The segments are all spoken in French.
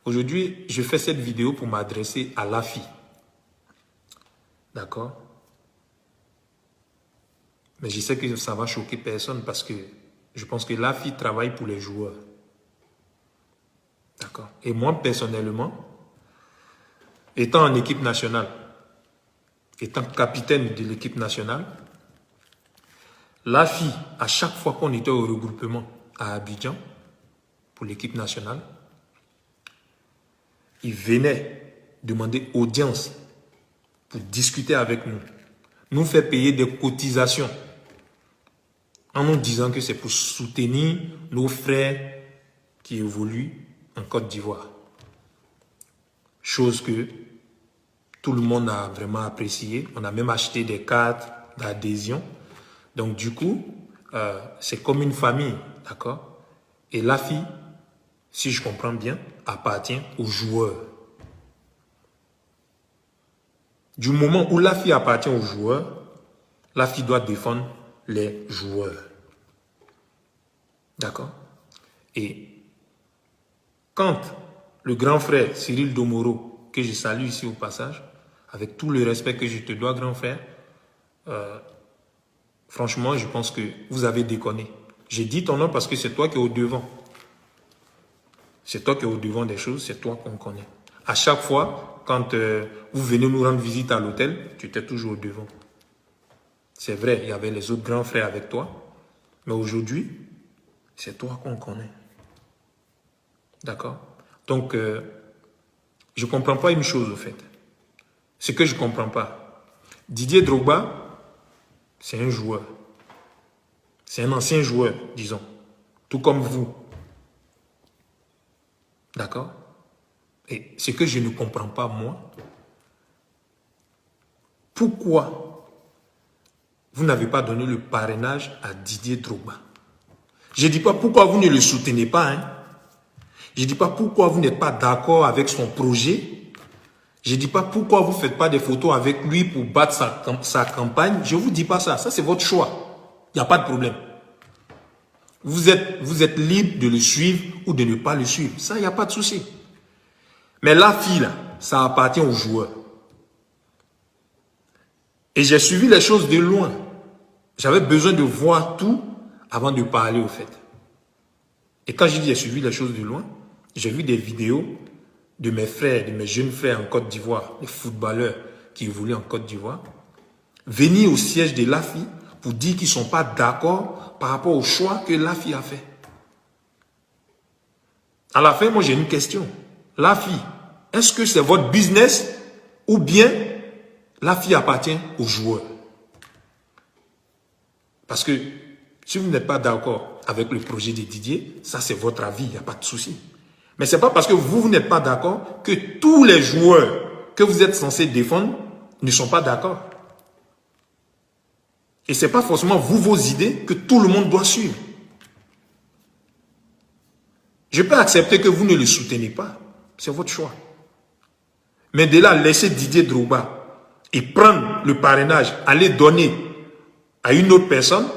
Aujourd'hui, je fais cette vidéo pour m'adresser à Lafi. D'accord? Mais je sais que ça va choquer personne parce que je pense que Lafi travaille pour les joueurs. D'accord? Et moi, personnellement, étant en équipe nationale, étant capitaine de l'équipe nationale, Lafi, à chaque fois qu'on était au regroupement à Abidjan, pour l'équipe nationale, il venait demander audience pour discuter avec nous, nous faire payer des cotisations en nous disant que c'est pour soutenir nos frères qui évoluent en Côte d'Ivoire. Chose que tout le monde a vraiment apprécié. On a même acheté des cartes d'adhésion. Donc du coup, c'est comme une famille, d'accord? Et Lafi, si je comprends bien, appartient aux joueurs. Du moment où Lafi appartient aux joueurs, Lafi doit défendre les joueurs. D'accord? Et quand le grand frère Cyril Domoro, que je salue ici au passage, avec tout le respect que je te dois, grand frère, franchement, je pense que vous avez déconné. J'ai dit ton nom parce que c'est toi qui es au devant. C'est toi qui es au devant des choses, c'est toi qu'on connaît. À chaque fois, quand vous venez nous rendre visite à l'hôtel, tu étais toujours au devant. C'est vrai, il y avait les autres grands frères avec toi, mais aujourd'hui, c'est toi qu'on connaît. D'accord? Donc, je ne comprends pas une chose, au fait. Ce que je ne comprends pas. Didier Drogba, c'est un joueur. C'est un ancien joueur, disons. Tout comme vous. D'accord? Et ce que je ne comprends pas, moi, pourquoi vous n'avez pas donné le parrainage à Didier Drogba? Je ne dis pas pourquoi vous ne le soutenez pas. Hein? Je ne dis pas pourquoi vous n'êtes pas d'accord avec son projet. Je ne dis pas pourquoi vous ne faites pas des photos avec lui pour battre sa campagne. Je ne vous dis pas ça. Ça, c'est votre choix. Il n'y a pas de problème. Vous êtes libre de le suivre ou de ne pas le suivre. Ça, il n'y a pas de souci. Mais la fille, là, ça appartient aux joueurs. Et j'ai suivi les choses de loin. J'avais besoin de voir tout avant de parler, au fait. Et quand je dis j'ai suivi les choses de loin, j'ai vu des vidéos de mes frères, de mes jeunes frères en Côte d'Ivoire, les footballeurs qui évoluent en Côte d'Ivoire, venir au siège de Lafi pour dire qu'ils ne sont pas d'accord par rapport au choix que Lafi a fait. À la fin, moi j'ai une question. Lafi, est-ce que c'est votre business ou bien Lafi appartient aux joueurs? Parce que si vous n'êtes pas d'accord avec le projet de Didier, ça c'est votre avis, il n'y a pas de souci. Mais ce n'est pas parce que vous n'êtes pas d'accord que tous les joueurs que vous êtes censés défendre ne sont pas d'accord. Et ce n'est pas forcément vous, vos idées, que tout le monde doit suivre. Je peux accepter que vous ne le soutenez pas. C'est votre choix. Mais de là, laisser Didier Drogba et prendre le parrainage, aller donner à une autre personne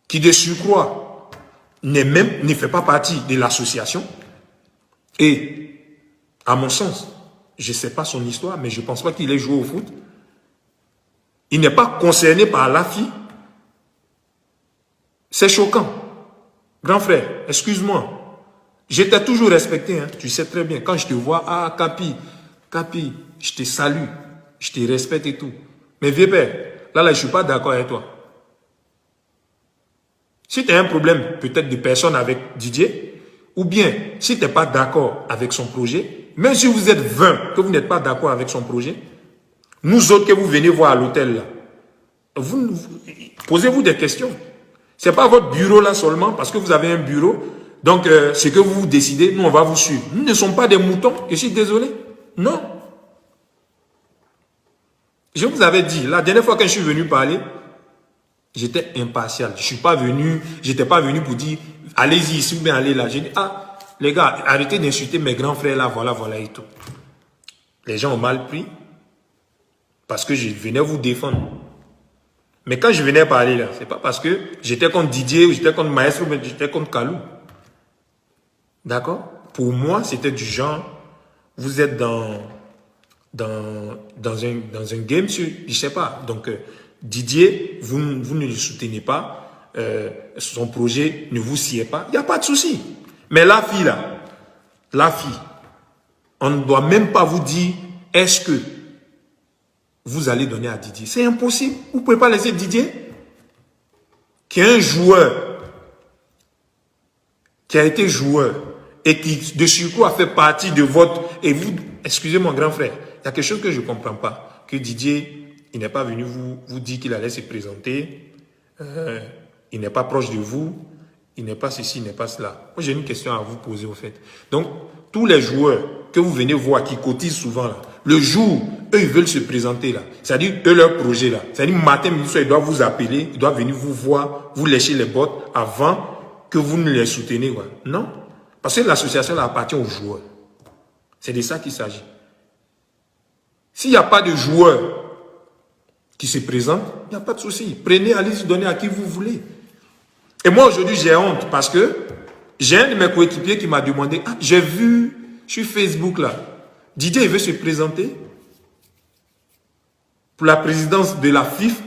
qui de surcroît ne fait pas partie de l'association. Et à mon sens, je ne sais pas son histoire, mais je ne pense pas qu'il ait joué au foot. Il n'est pas concerné par Lafi. C'est choquant. Grand frère, excuse-moi. Je t'ai toujours respecté, hein. Tu sais très bien. Quand je te vois, ah, Capi, je te salue, je te respecte et tout. Mais vieux père, là, je ne suis pas d'accord avec toi. Si tu as un problème, peut-être de personne avec Didier, ou bien si tu n'es pas d'accord avec son projet, même si vous êtes 20, que vous n'êtes pas d'accord avec son projet, nous autres que vous venez voir à l'hôtel, là, posez-vous des questions. Ce n'est pas votre bureau là seulement, parce que vous avez un bureau. Donc, ce que vous décidez, nous, on va vous suivre. Nous ne sommes pas des moutons, je suis désolé. Non. Je vous avais dit, la dernière fois que je suis venu parler, j'étais impartial. Je n'étais pas venu pour dire, allez-y ici ou bien allez là. J'ai dit, ah, les gars, arrêtez d'insulter mes grands frères là, voilà et tout. Les gens ont mal pris, parce que je venais vous défendre. Mais quand je venais parler là, ce n'est pas parce que j'étais contre Didier, ou j'étais contre Maestro, mais j'étais contre Kalou. D'accord? Pour moi, c'était du genre, vous êtes dans un game sur, je sais pas. Donc, Didier, vous ne le soutenez pas, son projet ne vous sied pas, il n'y a pas de souci. Mais la fille là, la fille, on ne doit même pas vous dire, est-ce que vous allez donner à Didier? C'est impossible. Vous ne pouvez pas laisser Didier, qui est un joueur, qui a été joueur, et qui, de surcroît, a fait partie de votre... Et vous, excusez mon grand frère, il y a quelque chose que je ne comprends pas. Que Didier, il n'est pas venu vous dire qu'il allait se présenter. Il n'est pas proche de vous. Il n'est pas ceci, il n'est pas cela. Moi, j'ai une question à vous poser, au fait. Donc, tous les joueurs que vous venez voir, qui cotisent souvent, là, le jour, eux, ils veulent se présenter, là. C'est-à-dire, eux, leur projet, là. C'est-à-dire, matin, midi, soir, ils doivent vous appeler, ils doivent venir vous voir, vous lécher les bottes avant que vous ne les souteniez, quoi. Non. Parce que l'association appartient aux joueurs. C'est de ça qu'il s'agit. S'il n'y a pas de joueurs qui se présentent, il n'y a pas de souci. Prenez, allez-y, donnez à qui vous voulez. Et moi, aujourd'hui, j'ai honte parce que j'ai un de mes coéquipiers qui m'a demandé, ah, j'ai vu sur Facebook, là, Didier, il veut se présenter pour la présidence de la FIFA,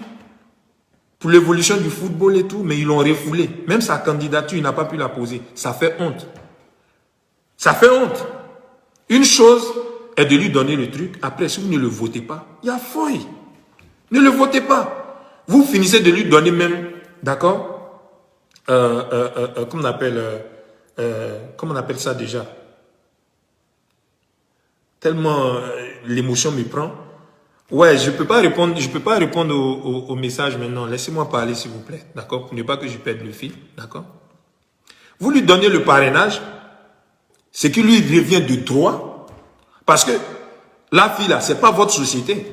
pour l'évolution du football et tout, mais ils l'ont refoulé. Même sa candidature, il n'a pas pu la poser. Ça fait honte. Ça fait honte. Une chose est de lui donner le truc. Après, si vous ne le votez pas, il y a fouille. Ne le votez pas. Vous finissez de lui donner même, d'accord, comment on appelle ça déjà? Tellement l'émotion me prend. Ouais, je peux pas répondre au message maintenant. Laissez-moi parler, s'il vous plaît. D'accord? Pour ne pas que je perde le fil. D'accord? Vous lui donnez le parrainage, ce qui lui revient de droit. Parce que la fille là, c'est pas votre société.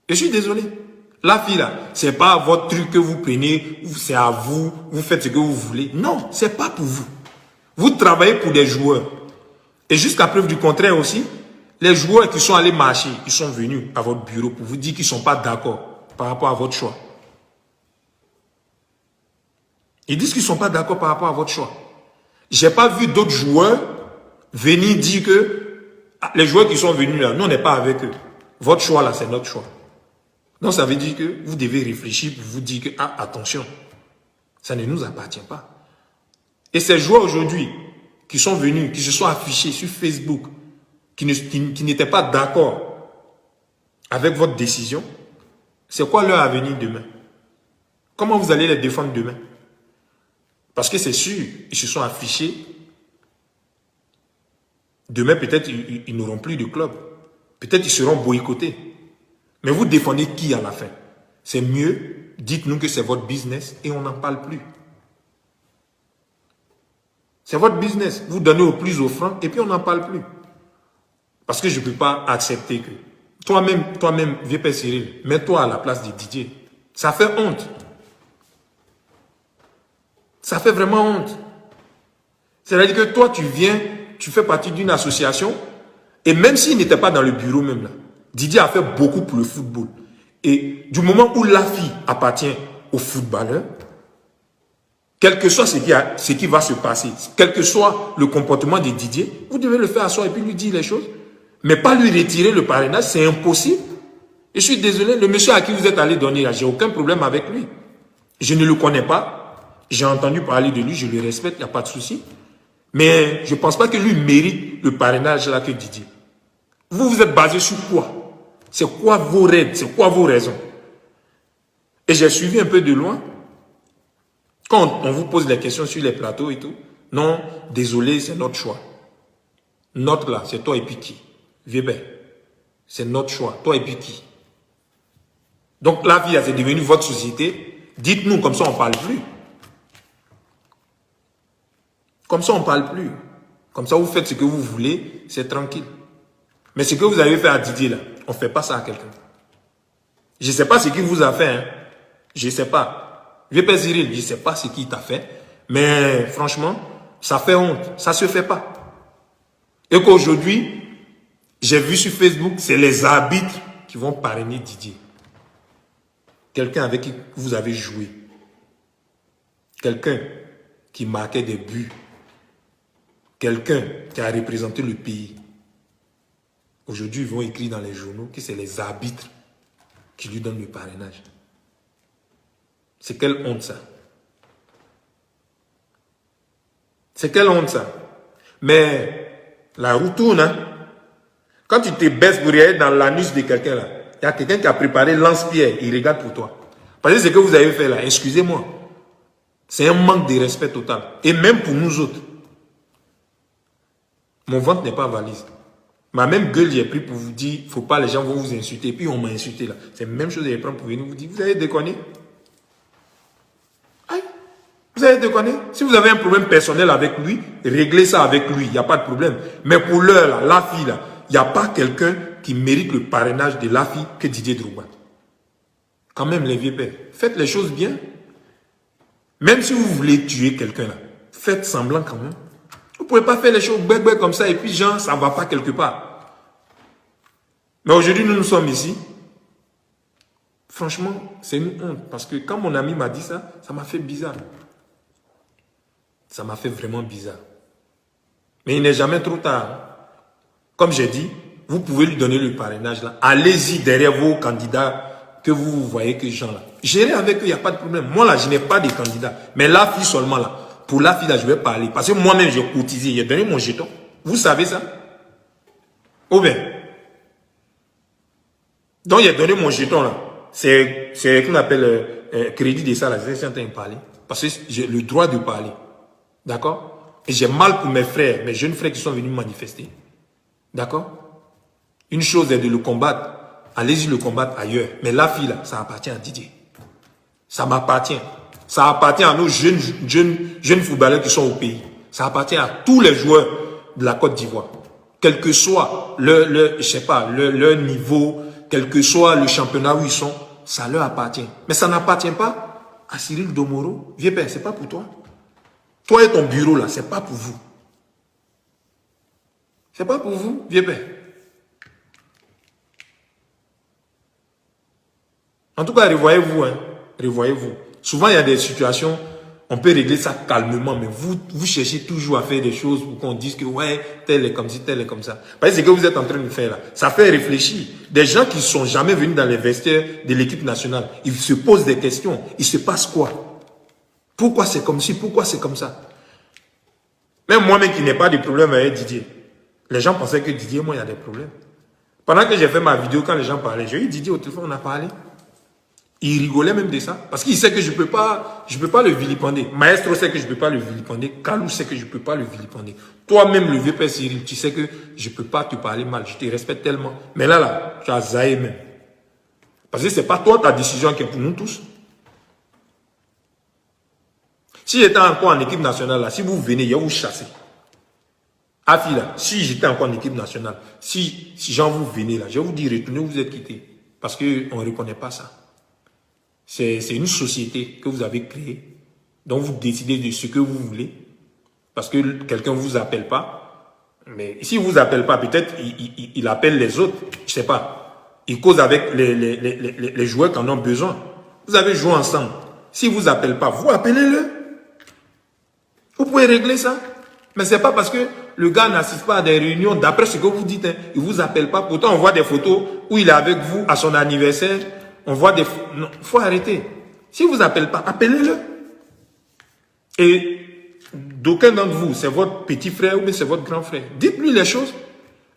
Je suis désolé. La fille là, c'est pas votre truc que vous prenez, c'est à vous, vous faites ce que vous voulez. Non, c'est pas pour vous. Vous travaillez pour des joueurs. Et jusqu'à preuve du contraire aussi, les joueurs qui sont allés marcher, ils sont venus à votre bureau pour vous dire qu'ils ne sont pas d'accord par rapport à votre choix. Ils disent qu'ils ne sont pas d'accord par rapport à votre choix. Je n'ai pas vu d'autres joueurs venir dire que les joueurs qui sont venus là, nous on n'est pas avec eux. Votre choix là, c'est notre choix. Donc ça veut dire que vous devez réfléchir pour vous dire que, ah, attention, ça ne nous appartient pas. Et ces joueurs aujourd'hui qui sont venus, qui se sont affichés sur Facebook, qui n'étaient pas d'accord avec votre décision, c'est quoi leur avenir demain? Comment vous allez les défendre demain? Parce que c'est sûr, ils se sont affichés. Demain, peut-être, ils n'auront plus de club. Peut-être, ils seront boycottés. Mais vous défendez qui à la fin? C'est mieux, dites-nous que c'est votre business et on n'en parle plus. C'est votre business. Vous donnez au plus offrant et puis on n'en parle plus. Parce que je ne peux pas accepter que toi-même, vieux père Cyril, mets-toi à la place de Didier. Ça fait honte. Ça fait vraiment honte. C'est-à-dire que toi, tu viens, tu fais partie d'une association et même s'il n'était pas dans le bureau même là, Didier a fait beaucoup pour le football. Et du moment où la fille appartient au footballeur, quel que soit ce qui va se passer, quel que soit le comportement de Didier, vous devez le faire asseoir et puis lui dire les choses. Mais pas lui retirer le parrainage, c'est impossible. Et je suis désolé, le monsieur à qui vous êtes allé donner là, j'ai aucun problème avec lui. Je ne le connais pas. J'ai entendu parler de lui, je le respecte, il n'y a pas de souci. Mais je ne pense pas que lui mérite le parrainage là que Didier. Vous, vous êtes basé sur quoi? C'est quoi vos règles? C'est quoi vos raisons? Et j'ai suivi un peu de loin. Quand on vous pose les questions sur les plateaux et tout, non, désolé, c'est notre choix. Notre là, c'est toi et puis qui? Vieux ben, c'est notre choix, toi et puis qui? Donc la vie, c'est devenu votre société. Dites-nous, comme ça on ne parle plus. Comme ça on ne parle plus. Comme ça vous faites ce que vous voulez, c'est tranquille. Mais ce que vous avez fait à Didier là, on ne fait pas ça à quelqu'un. Je ne sais pas ce qu'il vous a fait. Hein. Je ne sais pas. Vieux père Cyril, je ne sais pas ce qu'il t'a fait. Mais franchement, ça fait honte. Ça ne se fait pas. Et qu'aujourd'hui, j'ai vu sur Facebook, c'est les arbitres qui vont parrainer Didier. Quelqu'un avec qui vous avez joué. Quelqu'un qui marquait des buts. quelqu'un qui a représenté le pays, aujourd'hui, ils vont écrire dans les journaux que c'est les arbitres qui lui donnent le parrainage. C'est quelle honte ça? C'est quelle honte ça? Mais la roue tourne, hein? Quand tu te baisses pour aller dans l'anus de quelqu'un là, il y a quelqu'un qui a préparé lance-pierre, il regarde pour toi. Parce que ce que vous avez fait là, excusez-moi, c'est un manque de respect total. Et même pour nous autres. Mon ventre n'est pas valise. Ma même gueule, j'ai pris pour vous dire, il ne faut pas, les gens vont vous insulter. Puis on m'a insulté là. C'est la même chose que j'ai pris pour venir vous dire, vous avez déconné. Aïe, vous avez déconné. Si vous avez un problème personnel avec lui, réglez ça avec lui, il n'y a pas de problème. Mais pour l'heure là, la fille là, il n'y a pas quelqu'un qui mérite le parrainage de la fille que Didier Drogba. Quand même, les vieux pères, faites les choses bien. Même si vous voulez tuer quelqu'un là, faites semblant quand même. Vous ne pouvez pas faire les choses bec comme ça et puis genre, ça ne va pas quelque part. Mais aujourd'hui, nous sommes ici. Franchement, c'est une honte. Parce que quand mon ami m'a dit ça, ça m'a fait bizarre. Ça m'a fait vraiment bizarre. Mais il n'est jamais trop tard. Comme j'ai dit, vous pouvez lui donner le parrainage là. Allez-y derrière vos candidats que vous voyez que les gens là. Gérez avec eux, il n'y a pas de problème. Moi là, je n'ai pas de candidat. Mais la fille seulement là. Pour la fille là, je vais parler. Parce que moi-même, j'ai cotisé. J'ai donné mon jeton. Vous savez ça? Ou bien? Donc, j'ai donné mon jeton là. C'est ce qu'on appelle crédit de ça là. Je suis en train de parler. Parce que j'ai le droit de parler. D'accord? Et j'ai mal pour mes frères, mes jeunes frères qui sont venus manifester. D'accord? Une chose est de le combattre. Allez-y le combattre ailleurs. Mais la fille là, ça appartient à Didier. Ça m'appartient. Ça appartient à nos jeunes footballeurs qui sont au pays. Ça appartient à tous les joueurs de la Côte d'Ivoire. Quel que soit je sais pas, leur niveau, quel que soit le championnat où ils sont, ça leur appartient. Mais ça n'appartient pas à Cyril Domoro. Vieux père, c'est pas pour toi. Toi et ton bureau là, c'est pas pour vous. C'est pas pour vous, vieux père. En tout cas, revoyez-vous, hein. Revoyez-vous. Souvent, il y a des situations, on peut régler ça calmement, mais vous cherchez toujours à faire des choses pour qu'on dise que ouais, tel est comme ci, tel est comme ça. Parce que ce que vous êtes en train de faire là, ça fait réfléchir. Des gens qui ne sont jamais venus dans les vestiaires de l'équipe nationale, ils se posent des questions. Il se passe quoi? Pourquoi c'est comme ci? Pourquoi c'est comme ça? Même moi-même qui n'ai pas de problème avec Didier, les gens pensaient que Didier, moi, il y a des problèmes. Pendant que j'ai fait ma vidéo, quand les gens parlaient, j'ai eu Didier au téléphone, on a parlé. Il rigolait même de ça. Parce qu'il sait que je peux pas le vilipender. Maestro sait que je peux pas le vilipender. Kalou sait que je peux pas le vilipender. Toi-même, le vieux père Cyril, tu sais que je peux pas te parler mal. Je te respecte tellement. Mais là, tu as zaï même. Parce que c'est pas toi ta décision qui est pour nous tous. Si j'étais encore en équipe nationale, là, si vous venez, il y a vous chasser. Afi là, si j'étais encore en équipe nationale, si genre vous venez là, je vais vous dire, retournez, vous êtes quittés. Parce qu'on ne reconnaît pas ça. C'est une société que vous avez créée, dont vous décidez de ce que vous voulez, parce que quelqu'un ne vous appelle pas. Mais s'il ne vous appelle pas, peut-être il appelle les autres, je ne sais pas. Il cause avec les joueurs qui en ont besoin. Vous avez joué ensemble. S'il ne vous appelle pas, vous appelez-le. Vous pouvez régler ça. Mais ce n'est pas parce que le gars n'assiste pas à des réunions, d'après ce que vous dites, hein, il ne vous appelle pas. Pourtant, on voit des photos où il est avec vous à son anniversaire. On voit des... Non, il faut arrêter. Si vous appelle pas, appelez-le. Et d'aucuns d'entre vous, c'est votre petit frère ou bien c'est votre grand frère. Dites-lui les choses.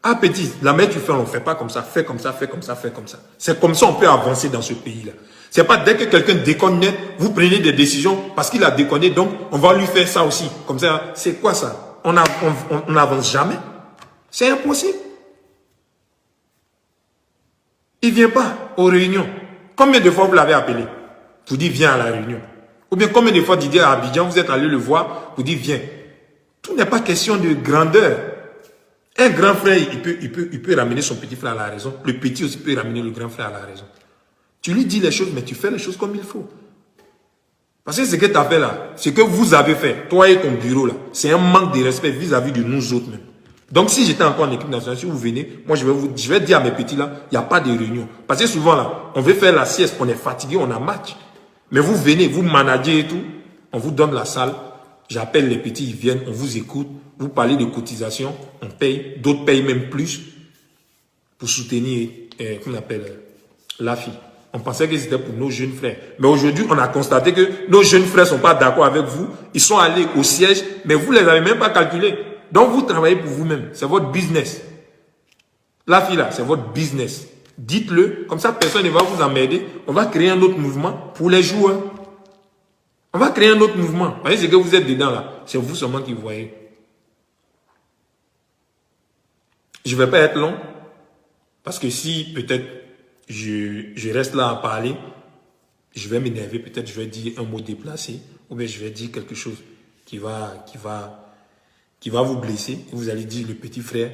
Ah petit, la mère tu fais, on ne fait pas comme ça, fais comme ça, fais comme ça, fais comme ça. C'est comme ça on peut avancer dans ce pays-là. C'est pas dès que quelqu'un déconne net, vous prenez des décisions parce qu'il a déconné, donc on va lui faire ça aussi. Comme ça, c'est quoi ça? On n'avance jamais. C'est impossible. Il ne vient pas aux réunions. Combien de fois vous l'avez appelé pour dire viens à la réunion? Ou bien combien de fois Didier à Abidjan, vous êtes allé le voir pour dire viens? Tout n'est pas question de grandeur. Un grand frère, il peut ramener son petit frère à la raison. Le petit aussi peut ramener le grand frère à la raison. Tu lui dis les choses, mais tu fais les choses comme il faut. Parce que ce que tu as fait là, ce que vous avez fait, toi et ton bureau là, c'est un manque de respect vis-à-vis de nous autres même. Donc si j'étais encore en équipe nationale, si vous venez, moi je vais dire à mes petits là, il n'y a pas de réunion. Parce que souvent là, on veut faire la sieste, on est fatigué, on a match. Mais vous venez, vous managez et tout, on vous donne la salle. J'appelle les petits, ils viennent, on vous écoute, vous parlez de cotisation, on paye, d'autres payent même plus pour soutenir, qu'on appelle, la fille. On pensait que c'était pour nos jeunes frères. Mais aujourd'hui, on a constaté que nos jeunes frères ne sont pas d'accord avec vous. Ils sont allés au siège, mais vous ne les avez même pas calculés. Donc, vous travaillez pour vous-même. C'est votre business. La fille là, c'est votre business. Dites-le, comme ça, personne ne va vous emmerder. On va créer un autre mouvement pour les joueurs. On va créer un autre mouvement. Vous voyez ce que vous êtes dedans là. C'est vous seulement qui voyez. Je ne vais pas être long. Parce que si peut-être je reste là à parler, je vais m'énerver. Peut-être je vais dire un mot déplacé. Ou bien je vais dire quelque chose qui va vous blesser. Et vous allez dire, le petit frère,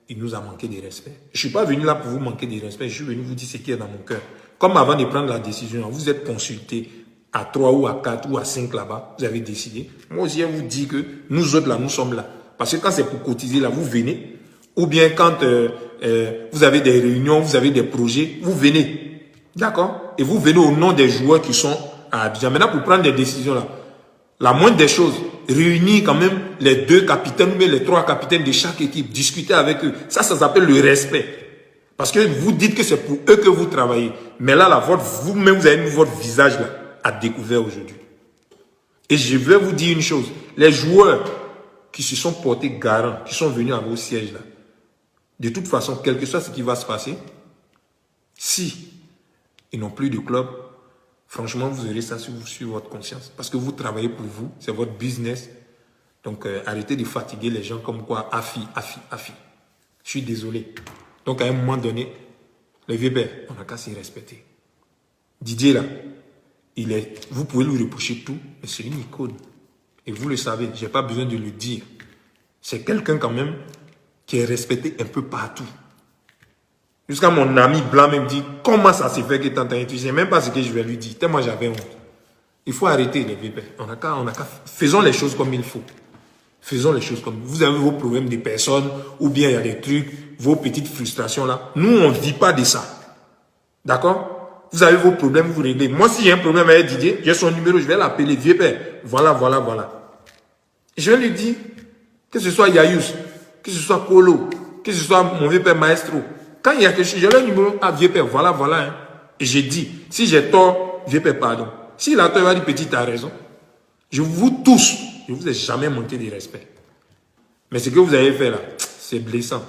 il nous a manqué de respect. Je ne suis pas venu là pour vous manquer de respect. Je suis venu vous dire ce qui est dans mon cœur. Comme avant de prendre la décision, vous êtes consulté à 3 ou à 4 ou à 5 là-bas. Vous avez décidé. Moi aussi, je vous dis que nous autres là, nous sommes là. Parce que quand c'est pour cotiser là, vous venez. Ou bien quand vous avez des réunions, vous avez des projets, vous venez. D'accord? Et vous venez au nom des joueurs qui sont à Abidjan. Maintenant, pour prendre des décisions là, la moindre des choses, réunir quand même les 2 capitaines, mais les 3 capitaines de chaque équipe, discuter avec eux. Ça s'appelle le respect. Parce que vous dites que c'est pour eux que vous travaillez. Mais là, vous-même, vous avez mis votre visage là, à découvert aujourd'hui. Et je vais vous dire une chose. Les joueurs qui se sont portés garants, qui sont venus à vos sièges là, de toute façon, quel que soit ce qui va se passer, si ils n'ont plus de club, franchement, vous aurez ça sur votre conscience. Parce que vous travaillez pour vous, c'est votre business. Donc, arrêtez de fatiguer les gens comme quoi, affi. Je suis désolé. Donc, à un moment donné, le vieux père, on n'a qu'à s'y respecter. Didier, là, vous pouvez lui reprocher tout, mais c'est une icône. Et vous le savez, je n'ai pas besoin de le dire. C'est quelqu'un quand même qui est respecté un peu partout. Jusqu'à mon ami blanc me dit, comment ça se fait que tu entends? Je ne sais même pas ce que je vais lui dire, tellement j'avais honte. Il faut arrêter les vieux pères. Faisons les choses comme il faut. Faisons les choses comme... Vous avez vos problèmes de personnes, ou bien il y a des trucs, vos petites frustrations là. Nous, on ne vit pas de ça. D'accord? Vous avez vos problèmes, vous réglez. Moi, si j'ai un problème avec Didier, j'ai son numéro, je vais l'appeler, vieux père. Voilà. Je vais lui dire, que ce soit Yayus, que ce soit Kolo, que ce soit mon vieux père Maestro. Quand il y a quelque chose, j'ai le numéro, vieux père, voilà. Hein. Et j'ai dit, si j'ai tort, vieux père, pardon. S'il a tort, il va dire, petit, tu as raison. Je vous tous, je ne vous ai jamais manqué de respect. Mais ce que vous avez fait là, c'est blessant.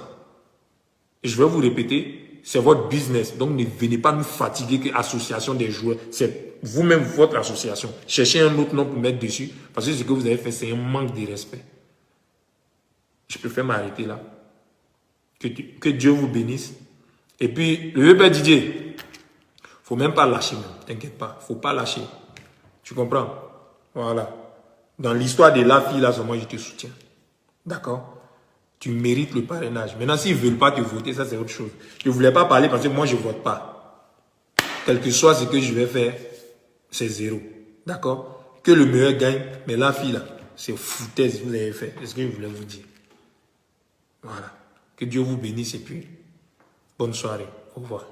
Et je vais vous répéter, c'est votre business. Donc ne venez pas nous fatiguer que l'association des joueurs. C'est vous-même votre association. Cherchez un autre nom pour mettre dessus. Parce que ce que vous avez fait, c'est un manque de respect. Je préfère m'arrêter là. Que Dieu vous bénisse. Et puis, le père Didier, faut même pas lâcher, t'inquiète pas. Faut pas lâcher. Tu comprends? Voilà. Dans l'histoire de la fille, là, moi, je te soutiens. D'accord? Tu mérites le parrainage. Maintenant, s'ils ne veulent pas te voter, ça, c'est autre chose. Je ne voulais pas parler parce que moi, je ne vote pas. Quel que soit ce que je vais faire, c'est 0. D'accord? Que le meilleur gagne. Mais la fille, là, c'est foutaise que vous avez fait. C'est ce que je voulais vous dire. Voilà. Que Dieu vous bénisse et puis, bonne soirée. Au revoir.